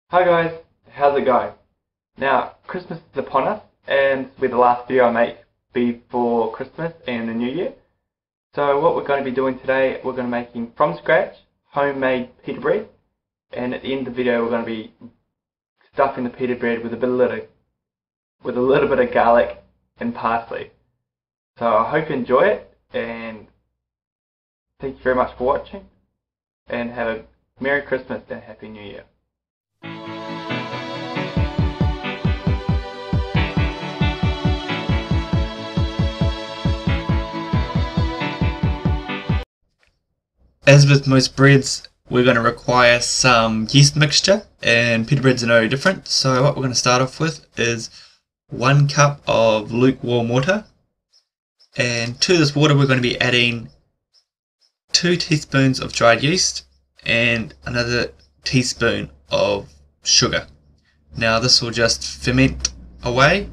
Hi guys, how's it going? Now, Christmas is upon us, and this will be the last video I make before Christmas and the New Year. So what we're going to be doing today, we're going to be making from scratch homemade pita bread, and at the end of the video we're going to be stuffing the pita bread with a little bit of garlic and parsley. So I hope you enjoy it, and thank you very much for watching, and have a Merry Christmas and Happy New Year. As with most breads, we're going to require some yeast mixture, and pita breads are no different. So what we're going to start off with is 1 cup of lukewarm water, and to this water we're going to be adding 2 teaspoons of dried yeast and another teaspoon of sugar. Now this will just ferment away,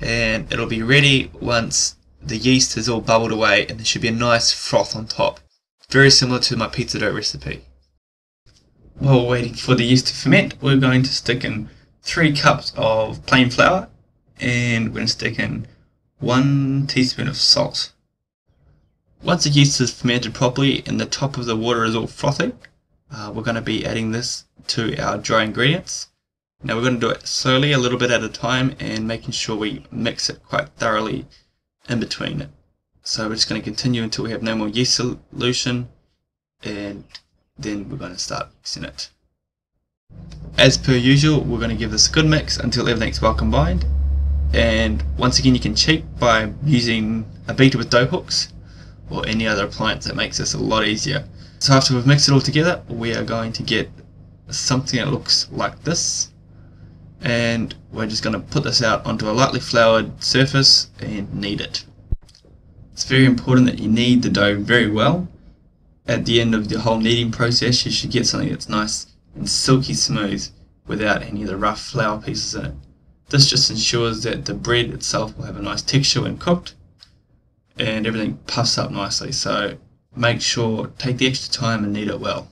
and it'll be ready once the yeast is all bubbled away and there should be a nice froth on top. Very similar to my pizza dough recipe. While waiting for the yeast to ferment, we're going to stick in 3 cups of plain flour, and we're going to stick in 1 teaspoon of salt. Once the yeast is fermented properly and the top of the water is all frothy, we're going to be adding this to our dry ingredients. Now we're going to do it slowly, a little bit at a time, and making sure we mix it quite thoroughly in between it. So we're just going to continue until we have no more yeast solution, and then we're going to start mixing it. As per usual, we're going to give this a good mix until everything's well combined, and once again you can cheat by using a beater with dough hooks or any other appliance that makes this a lot easier. So after we've mixed it all together, we are going to get something that looks like this, and we're just going to put this out onto a lightly floured surface and knead it. It's very important that you knead the dough very well. At the end of the whole kneading process, you should get something that's nice and silky smooth without any of the rough flour pieces in it. This just ensures that the bread itself will have a nice texture when cooked, and everything puffs up nicely. So make sure, take the extra time and knead it well.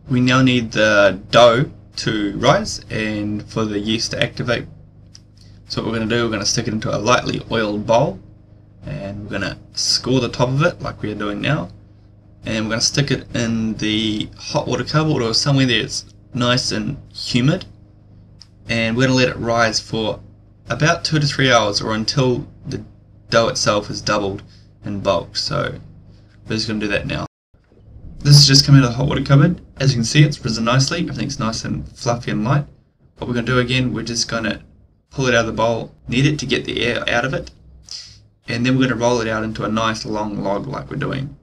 We now need the dough to rise and for the yeast to activate. So what we're going to do, we're going to stick it into a lightly oiled bowl, and we're going to score the top of it like we are doing now, and we're going to stick it in the hot water cupboard or somewhere that's nice and humid, and we're going to let it rise for about 2 to 3 hours, or until the dough itself is doubled in bulk. So we're just going to do that now. This has just come out of the hot water cupboard. As you can see, it's risen nicely. Everything's nice and fluffy and light. What we're going to do again, we're just going to pull it out of the bowl, knead it to get the air out of it, and then we're going to roll it out into a nice long log like we're doing.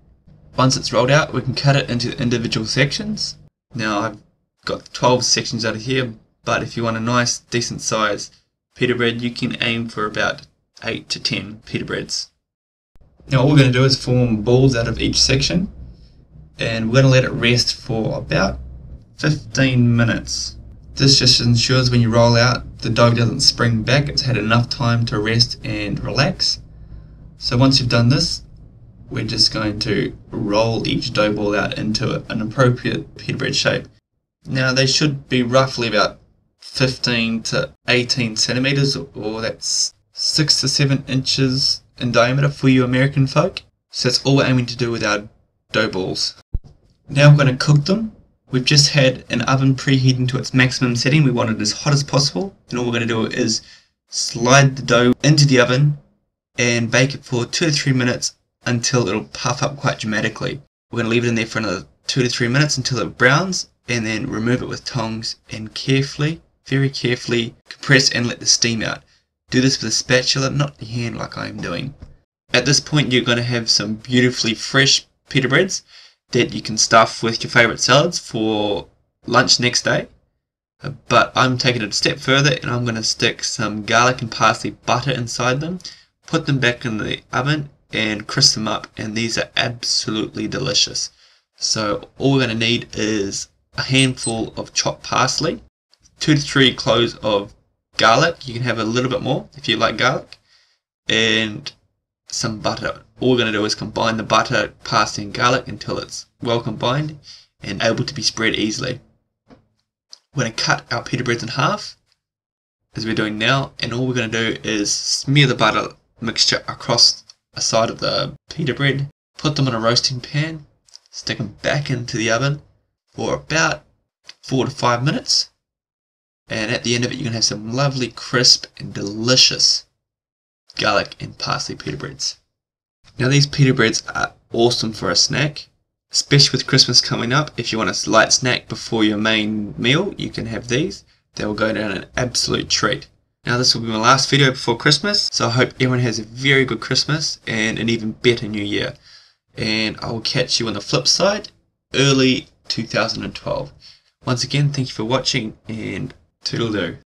Once it's rolled out, we can cut it into individual sections. Now I've got 12 sections out of here, but if you want a nice decent size pita bread, you can aim for about 8 to 10 pita breads. Now all we're going to do is form balls out of each section, and we're going to let it rest for about 15 minutes. This just ensures when you roll out, the dough doesn't spring back. It's had enough time to rest and relax. So once you've done this, we're just going to roll each dough ball out into an appropriate pita bread shape. Now they should be roughly about 15 to 18 centimeters, or that's 6 to 7 inches in diameter for you American folk. So that's all we're aiming to do with our dough balls. Now we're going to cook them. We've just had an oven preheating to its maximum setting. We want it as hot as possible, and all we're going to do is slide the dough into the oven and bake it for 2 to 3 minutes until it'll puff up quite dramatically. We're going to leave it in there for another 2 to 3 minutes until it browns, and then remove it with tongs and carefully, very carefully compress and let the steam out. Do this with a spatula, not the hand like I'm doing. At this point you're going to have some beautifully fresh pita breads that you can stuff with your favourite salads for lunch next day. But I'm taking it a step further, and I'm going to stick some garlic and parsley butter inside them, put them back in the oven and crisp them up, and these are absolutely delicious. So all we're going to need is a handful of chopped parsley, 2 to 3 cloves of garlic. You can have a little bit more if you like garlic, and some butter. All we're going to do is combine the butter, parsley and garlic until it's well combined and able to be spread easily. We're going to cut our pita breads in half, as we're doing now, and all we're going to do is smear the butter mixture across the side of the pita bread, put them in a roasting pan, stick them back into the oven for about 4 to 5 minutes, and at the end of it you're going to have some lovely crisp and delicious garlic and parsley pita breads. Now these pita breads are awesome for a snack, especially with Christmas coming up. If you want a light snack before your main meal, you can have these. They will go down an absolute treat. Now this will be my last video before Christmas, so I hope everyone has a very good Christmas and an even better New Year. And I will catch you on the flip side, early 2012. Once again, thank you for watching, and toodle-doo.